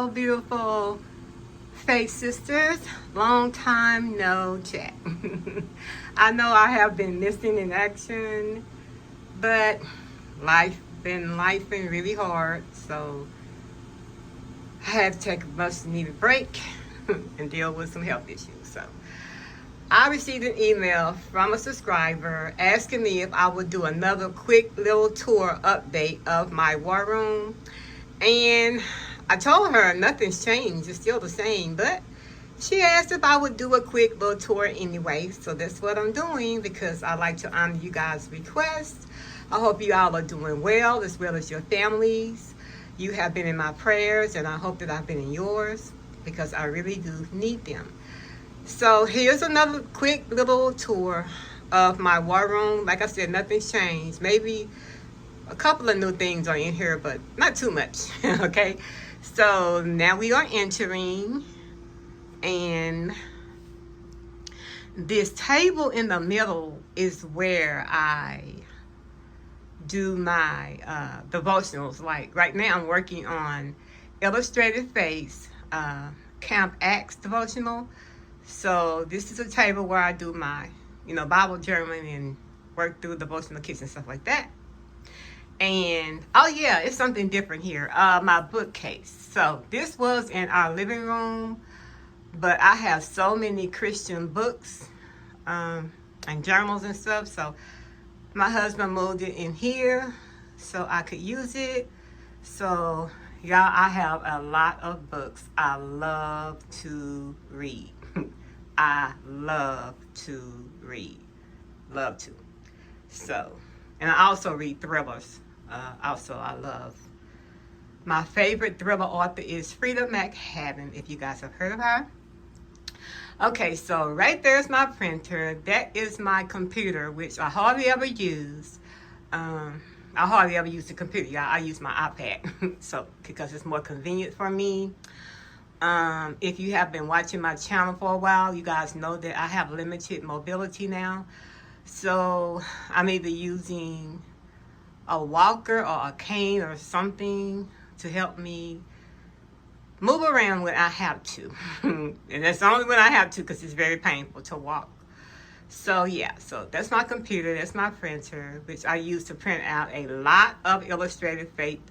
Hello, beautiful faith sisters. Long time no chat. I know I have been missing in action, but life been really hard, so I had to take a much needed break and deal with some health issues. So I received an email from a subscriber asking me if I would do another quick little tour update of my war room. And I told her nothing's changed, it's still the same, but she asked if I would do a quick little tour anyway. So that's what I'm doing because I like to honor you guys' requests. I hope you all are doing well as your families. You have been in my prayers and I hope that I've been in yours because I really do need them. So here's another quick little tour of my war room. Like I said, nothing's changed. Maybe a couple of new things are in here, but not too much. Okay, so now we are entering, and this table in the middle is where I do my devotionals. Like right now I'm working on Illustrated Faith Camp Acts devotional. So this is a table where I do my, Bible journaling and work through devotional kits and stuff like that. And, oh yeah, it's something different here. My bookcase. So this was in our living room, but I have so many Christian books and journals and stuff. So my husband moved it in here so I could use it. So, y'all, I have a lot of books. I love to read. I love to read. Love to. So, and I also read thrillers. I love. My favorite thriller author is Frida McHaven, if you guys have heard of her. Okay, so right there's my printer. That is my computer, which I hardly ever use. I hardly ever use the computer, y'all. I use my iPad, so because it's more convenient for me. If you have been watching my channel for a while, you guys know that I have limited mobility now. So I'm either using a walker or a cane or something to help me move around when I have to. And that's only when I have to because it's very painful to walk. So yeah, so that's my computer, that's my printer, which I use to print out a lot of Illustrated Faith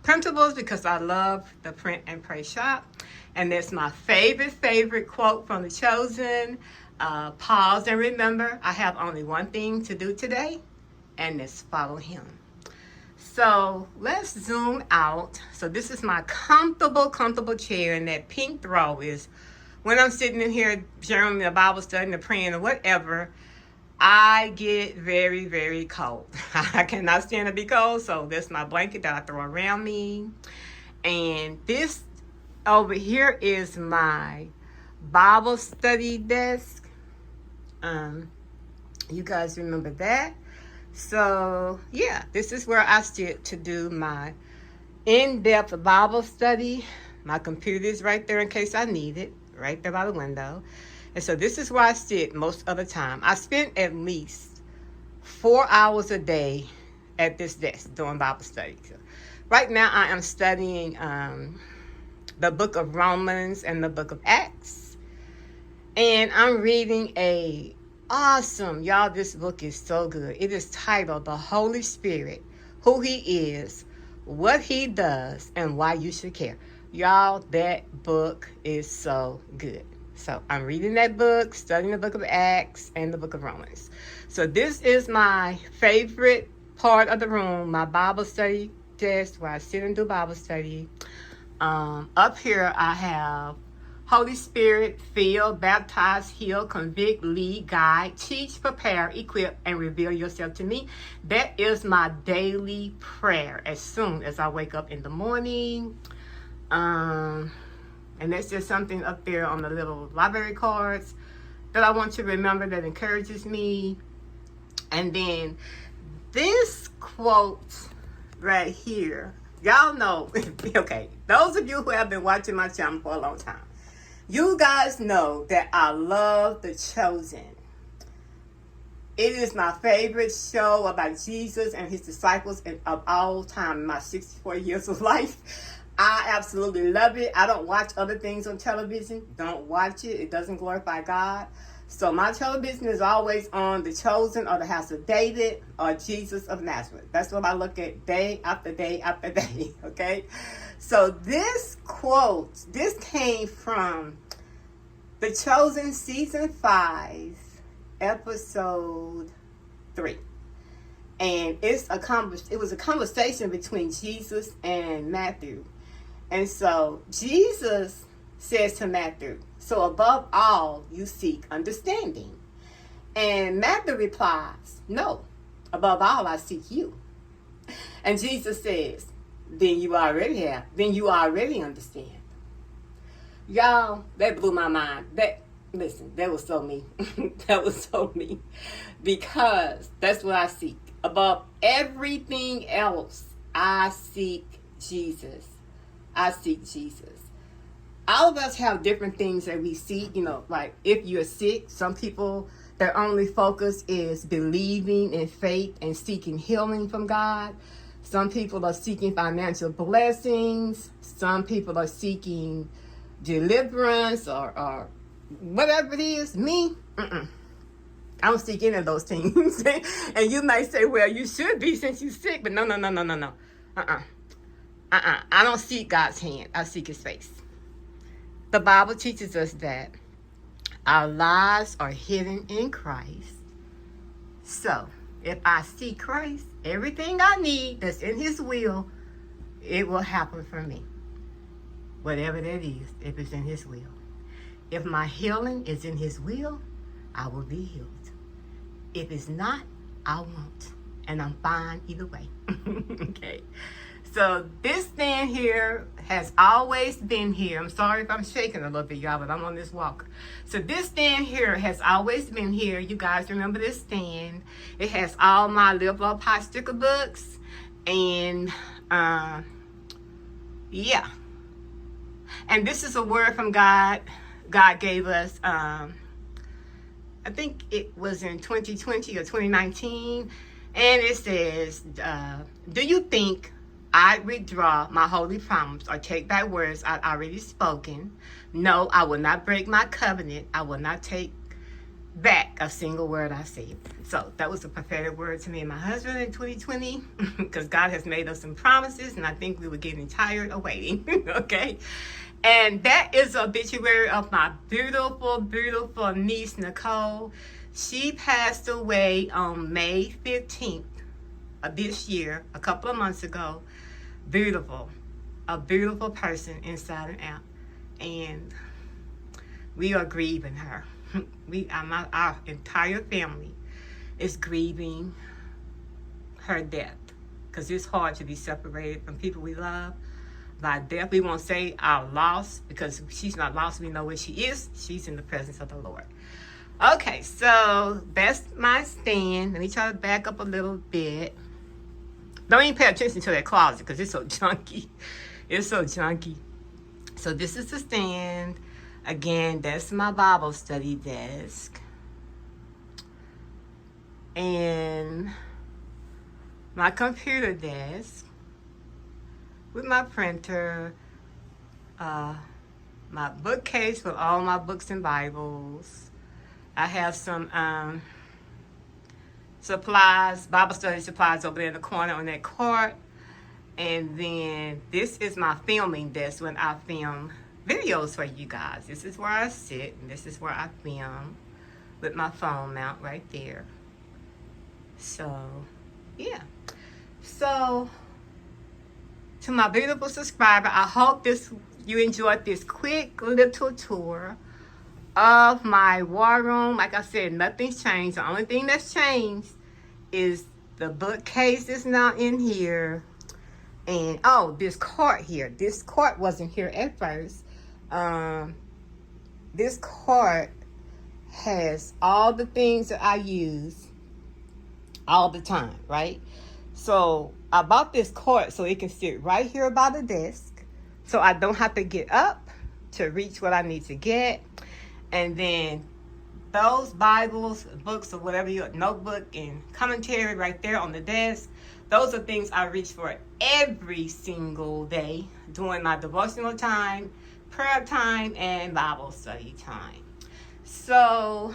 printables because I love the print and pray shop. And that's my favorite quote from The Chosen. Pause and remember, I have only one thing to do today, and that's follow him. So let's zoom out. So this is my comfortable chair, and that pink throw is when I'm sitting in here journaling the Bible study or praying or whatever, I get very cold. I cannot stand to be cold, so that's my blanket that I throw around me. And this over here is my Bible study desk. You guys remember that? So yeah, this is where I sit to do my in-depth Bible study. My computer is right there in case I need it, right there by the window. And so this is where I sit most of the time. I spend at least 4 hours a day at this desk doing Bible study. So right now I am studying the book of Romans and the book of Acts. And I'm reading y'all, this book is so good. It is titled The Holy Spirit, Who He Is, What He Does, and Why You Should Care. Y'all, that book is so good. So I'm reading that book, studying the book of Acts and the book of Romans. So this is my favorite part of the room, my Bible study desk where I sit and do Bible study. Up here I have Holy Spirit, fill, baptize, heal, convict, lead, guide, teach, prepare, equip, and reveal yourself to me. That is my daily prayer as soon as I wake up in the morning. And that's just something up there on the little library cards that I want to remember that encourages me. And then this quote right here, y'all know, okay, those of you who have been watching my channel for a long time, you guys know that I love The Chosen. It is my favorite show about Jesus and his disciples of all time in my 64 years of life. I absolutely love it. I don't watch other things on television. Don't watch it. It doesn't glorify God. So my television is always on The Chosen or The House of David or Jesus of Nazareth. That's what I look at day after day after day, okay? So this quote, this came from The Chosen Season 5, Episode 3. And it was a conversation between Jesus and Matthew. And so Jesus says to Matthew, so above all, you seek understanding. And Matthew replies, no, above all, I seek you. And Jesus says, then you already understand. Y'all, that blew my mind. That was so me. That was so me. Because that's what I seek. Above everything else, I seek Jesus. I seek Jesus. All of us have different things that we seek. Like if you're sick, some people, their only focus is believing in faith and seeking healing from God. Some people are seeking financial blessings. Some people are seeking deliverance or whatever it is. Me, I don't seek any of those things. And you might say, well, you should be since you're sick. But no. I don't seek God's hand. I seek his face. The Bible teaches us that our lives are hidden in Christ. So, if I seek Christ, everything I need that's in his will, it will happen for me. Whatever that is, if it's in his will. If my healing is in his will, I will be healed. If it's not, I won't. And I'm fine either way. Okay. So this stand here has always been here. I'm sorry if I'm shaking a little bit, y'all, but I'm on this walker. So this stand here has always been here. You guys remember this stand. It has all my Live Love Pie sticker books. And, yeah. And this is a word from God. God gave us, I think it was in 2020 or 2019. And it says, do you think I withdraw my holy promise or take back words I've already spoken? No, I will not break my covenant. I will not take back a single word I said. So that was a prophetic word to me and my husband in 2020 because God has made us some promises and I think we were getting tired of waiting. Okay. And that is an obituary of my beautiful, beautiful niece, Nicole. She passed away on May 15th of this year, a couple of months ago. Beautiful. A beautiful person inside and out. And we are grieving her. Our entire family is grieving her death. Because it's hard to be separated from people we love by death. We won't say our loss because she's not lost. We know where she is. She's in the presence of the Lord. Okay, so that's my stand. Let me try to back up a little bit. Don't even pay attention to that closet because it's so junky. It's so junky. So this is the stand. Again, that's my Bible study desk. And my computer desk with my printer. My bookcase with all my books and Bibles. I have some supplies, Bible study supplies over there in the corner on that cart. And then this is my filming desk when I film videos for you guys. This is where I sit and this is where I film with my phone mount right there. So, yeah. So, to my beautiful subscriber, I hope you enjoyed this quick little tour of my war room. Like I said, nothing's changed. The only thing that's changed is the bookcase is now in here. And, oh, this cart here. This cart wasn't here at first. This cart has all the things that I use all the time, right? So I bought this cart so it can sit right here by the desk. So I don't have to get up to reach what I need to get. And then those Bibles, books, or whatever, your notebook and commentary right there on the desk, those are things I reach for every single day. during my devotional time, prayer time, and Bible study time. So,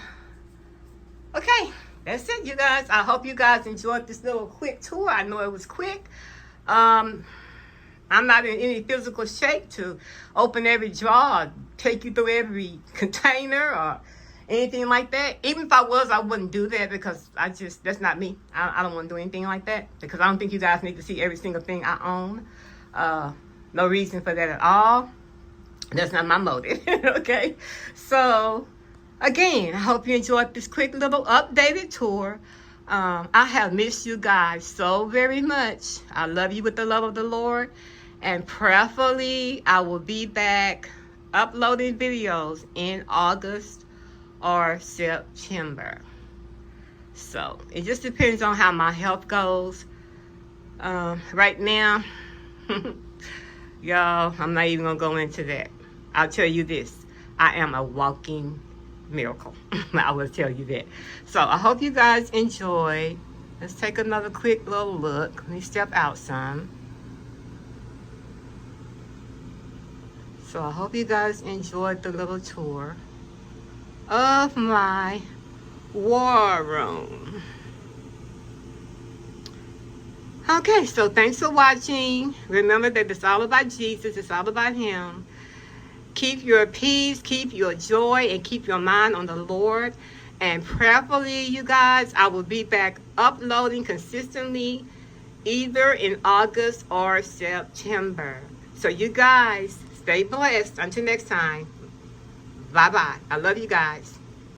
okay, that's it, you guys. I hope you guys enjoyed this little quick tour. I know it was quick. I'm not in any physical shape to open every drawer, take you through every container or anything like that. Even if I was, I wouldn't do that because that's not me. I don't want to do anything like that because I don't think you guys need to see every single thing I own. No reason for that at all. That's not my motive. Okay, so again, I hope you enjoyed this quick little updated tour. I have missed you guys so very much. I love you with the love of the Lord, and prayerfully I will be back uploading videos in August or September. So it just depends on how my health goes. Right now, y'all, I'm not even gonna go into that. I'll tell you this: I am a walking miracle. I will tell you that. So I hope you guys enjoyed. Let's take another quick little look. Let me step out some. So I hope you guys enjoyed the little tour of my war room. Okay, so thanks for watching. Remember that it's all about Jesus. It's all about Him. Keep your peace, keep your joy, and keep your mind on the Lord. And prayerfully, you guys, I will be back uploading consistently either in August or September. So you guys, stay blessed. Until next time. Bye-bye. I love you guys.